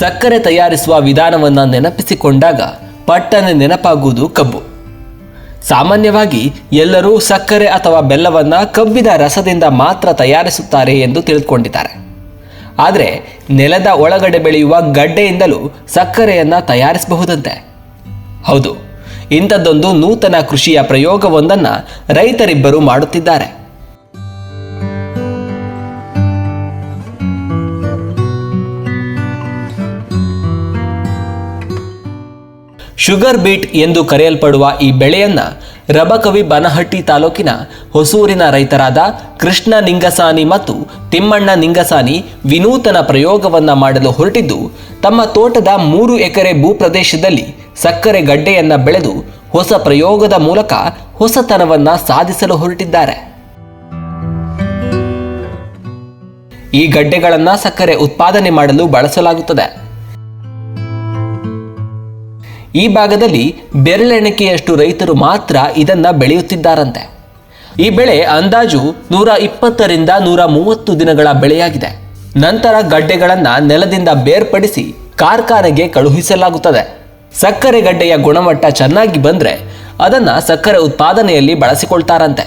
ಸಕ್ಕರೆ ತಯಾರಿಸುವ ವಿಧಾನವನ್ನು ನೆನಪಿಸಿಕೊಂಡಾಗ ಪಟ್ಟನೆ ನೆನಪಾಗುವುದು ಕಬ್ಬು. ಸಾಮಾನ್ಯವಾಗಿ ಎಲ್ಲರೂ ಸಕ್ಕರೆ ಅಥವಾ ಬೆಲ್ಲವನ್ನು ಕಬ್ಬಿನ ರಸದಿಂದ ಮಾತ್ರ ತಯಾರಿಸುತ್ತಾರೆ ಎಂದು ತಿಳಿದುಕೊಂಡಿದ್ದಾರೆ. ಆದರೆ ನೆಲದ ಒಳಗಡೆ ಬೆಳೆಯುವ ಗಡ್ಡೆಯಿಂದಲೂ ಸಕ್ಕರೆಯನ್ನು ತಯಾರಿಸಬಹುದಂತೆ. ಹೌದು, ಇಂಥದ್ದೊಂದು ನೂತನ ಕೃಷಿಯ ಪ್ರಯೋಗವೊಂದನ್ನು ರೈತರಿಬ್ಬರು ಮಾಡುತ್ತಿದ್ದಾರೆ. ಶುಗರ್ ಬೀಟ್ ಎಂದು ಕರೆಯಲ್ಪಡುವ ಈ ಬೆಳೆಯನ್ನು ರಬಕವಿ ಬನಹಟ್ಟಿ ತಾಲೂಕಿನ ಹೊಸೂರಿನ ರೈತರಾದ ಕೃಷ್ಣ ನಿಂಗಸಾನಿ ಮತ್ತು ತಿಮ್ಮಣ್ಣ ನಿಂಗಸಾನಿ ವಿನೂತನ ಪ್ರಯೋಗವನ್ನು ಮಾಡಲು ಹೊರಟಿದ್ದು, ತಮ್ಮ ತೋಟದ 3 ಎಕರೆ ಭೂಪ್ರದೇಶದಲ್ಲಿ ಸಕ್ಕರೆ ಗಡ್ಡೆಯನ್ನು ಬೆಳೆದು ಹೊಸ ಪ್ರಯೋಗದ ಮೂಲಕ ಹೊಸತನವನ್ನು ಸಾಧಿಸಲು ಹೊರಟಿದ್ದಾರೆ. ಈ ಗಡ್ಡೆಗಳನ್ನು ಸಕ್ಕರೆ ಉತ್ಪಾದನೆ ಮಾಡಲು ಬಳಸಲಾಗುತ್ತದೆ. ಈ ಭಾಗದಲ್ಲಿ ಬೆರಳೆಣಿಕೆಯಷ್ಟು ರೈತರು ಮಾತ್ರ ಇದನ್ನು ಬೆಳೆಯುತ್ತಿದ್ದಾರಂತೆ. ಈ ಬೆಳೆ ಅಂದಾಜು 120ರಿಂದ 130 ದಿನಗಳ ಬೆಳೆಯಾಗಿದೆ. ನಂತರ ಗಡ್ಡೆಗಳನ್ನು ನೆಲದಿಂದ ಬೇರ್ಪಡಿಸಿ ಕಾರ್ಖಾನೆಗೆ ಕಳುಹಿಸಲಾಗುತ್ತದೆ. ಸಕ್ಕರೆ ಗಡ್ಡೆಯ ಗುಣಮಟ್ಟ ಚೆನ್ನಾಗಿ ಬಂದರೆ ಅದನ್ನು ಸಕ್ಕರೆ ಉತ್ಪಾದನೆಯಲ್ಲಿ ಬಳಸಿಕೊಳ್ತಾರಂತೆ.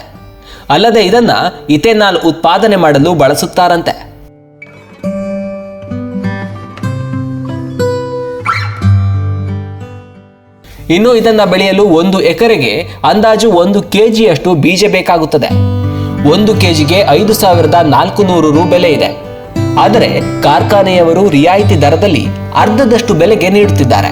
ಅಲ್ಲದೆ ಇದನ್ನು ಇಥೆನಾಲ್ ಉತ್ಪಾದನೆ ಮಾಡಲು ಬಳಸುತ್ತಾರಂತೆ. ಇನ್ನು ಇದನ್ನು ಬೆಳೆಯಲು 1 ಎಕರೆಗೆ ಅಂದಾಜು 1 ಕೆಜಿಯಷ್ಟು ಬೀಜ ಬೇಕಾಗುತ್ತದೆ. 1 ಕೆಜಿಗೆ 5,400 ರು ಬೆಲೆ ಇದೆ. ಆದರೆ ಕಾರ್ಖಾನೆಯವರು ರಿಯಾಯಿತಿ ದರದಲ್ಲಿ ಅರ್ಧದಷ್ಟು ಬೆಲೆಗೆ ನೀಡುತ್ತಿದ್ದಾರೆ.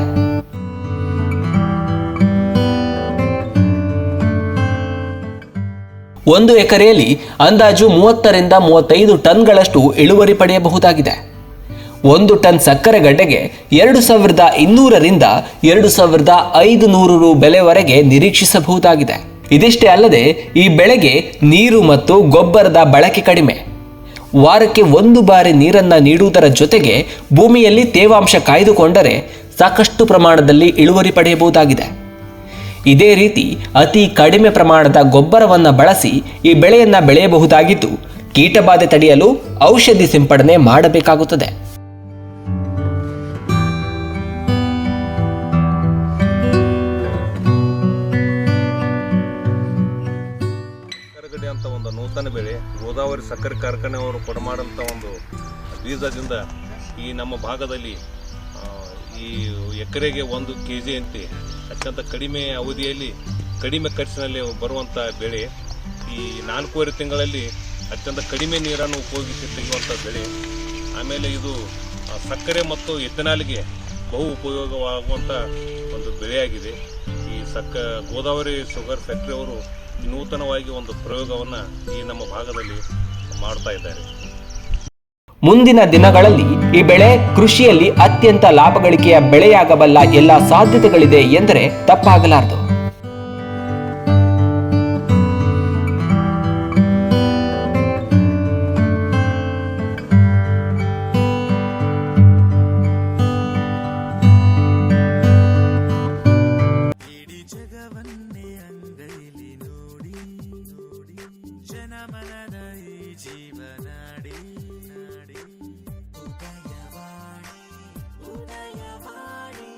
ಒಂದು ಎಕರೆಯಲ್ಲಿ ಅಂದಾಜು 30ರಿಂದ 35 ಟನ್ಗಳಷ್ಟು ಇಳುವರಿ ಪಡೆಯಬಹುದಾಗಿದೆ. 1 ಟನ್ ಸಕ್ಕರೆ ಗಡ್ಡೆಗೆ 2,200ರಿಂದ 2,500 ರು ಬೆಲೆವರೆಗೆ ನಿರೀಕ್ಷಿಸಬಹುದಾಗಿದೆ. ಇದಿಷ್ಟೇ ಅಲ್ಲದೆ ಈ ಬೆಳೆಗೆ ನೀರು ಮತ್ತು ಗೊಬ್ಬರದ ಬಳಕೆ ಕಡಿಮೆ. ವಾರಕ್ಕೆ 1 ಬಾರಿ ನೀರನ್ನು ನೀಡುವುದರ ಜೊತೆಗೆ ಭೂಮಿಯಲ್ಲಿ ತೇವಾಂಶ ಕಾಯ್ದುಕೊಂಡರೆ ಸಾಕಷ್ಟು ಪ್ರಮಾಣದಲ್ಲಿ ಇಳುವರಿ ಪಡೆಯಬಹುದಾಗಿದೆ. ಇದೇ ರೀತಿ ಅತಿ ಕಡಿಮೆ ಪ್ರಮಾಣದ ಗೊಬ್ಬರವನ್ನು ಬಳಸಿ ಈ ಬೆಳೆಯನ್ನು ಬೆಳೆಯಬಹುದಾಗಿದ್ದು, ಕೀಟಬಾಧೆ ತಡೆಯಲು ಔಷಧಿ ಸಿಂಪಡಣೆ ಮಾಡಬೇಕಾಗುತ್ತದೆ. ಅಂತ ಒಂದು ನೂತನ ಬೆಳೆ ಗೋದಾವರಿ ಸಕ್ಕರೆ ಕಾರ್ಖಾನೆಯವರು ಕೊಡಮಾಡಂಥ ಒಂದು ಬೀಜದಿಂದ ಈ ನಮ್ಮ ಭಾಗದಲ್ಲಿ ಈ ಎಕರೆಗೆ 1 kg ಅಂತೆ ಅತ್ಯಂತ ಕಡಿಮೆ ಅವಧಿಯಲ್ಲಿ ಕಡಿಮೆ ಖರ್ಚಿನಲ್ಲಿ ಬರುವಂಥ ಬೆಳೆ. ಈ 4.5 ತಿಂಗಳಲ್ಲಿ ಅತ್ಯಂತ ಕಡಿಮೆ ನೀರನ್ನು ಉಪಯೋಗಿಸಿ ತೆಗೆಯುವಂಥ ಬೆಳೆ. ಆಮೇಲೆ ಇದು ಸಕ್ಕರೆ ಮತ್ತು ಎಥೆನಾಲ್ಗೆ ಬಹು ಉಪಯೋಗವಾಗುವಂಥ ಒಂದು ಬೆಳೆಯಾಗಿದೆ. ಈ ಗೋದಾವರಿ ಶುಗರ್ ಫ್ಯಾಕ್ಟರಿಯವರು ನೂತನವಾಗಿ ಒಂದು ಪ್ರಯೋಗವನ್ನು ಈ ನಮ್ಮ ಭಾಗದಲ್ಲಿ ಮಾಡ್ತಾ ಇದ್ದಾರೆ. ಮುಂದಿನ ದಿನಗಳಲ್ಲಿ ಈ ಬೆಳೆ ಕೃಷಿಯಲ್ಲಿ ಅತ್ಯಂತ ಲಾಭಗಳಿಕೆಯ ಬೆಳೆಯಾಗಬಲ್ಲ ಎಲ್ಲ ಸಾಧ್ಯತೆಗಳಿದೆ ಎಂದರೆ ತಪ್ಪಾಗಲಾರದು. ಉದಯವಾಣಿ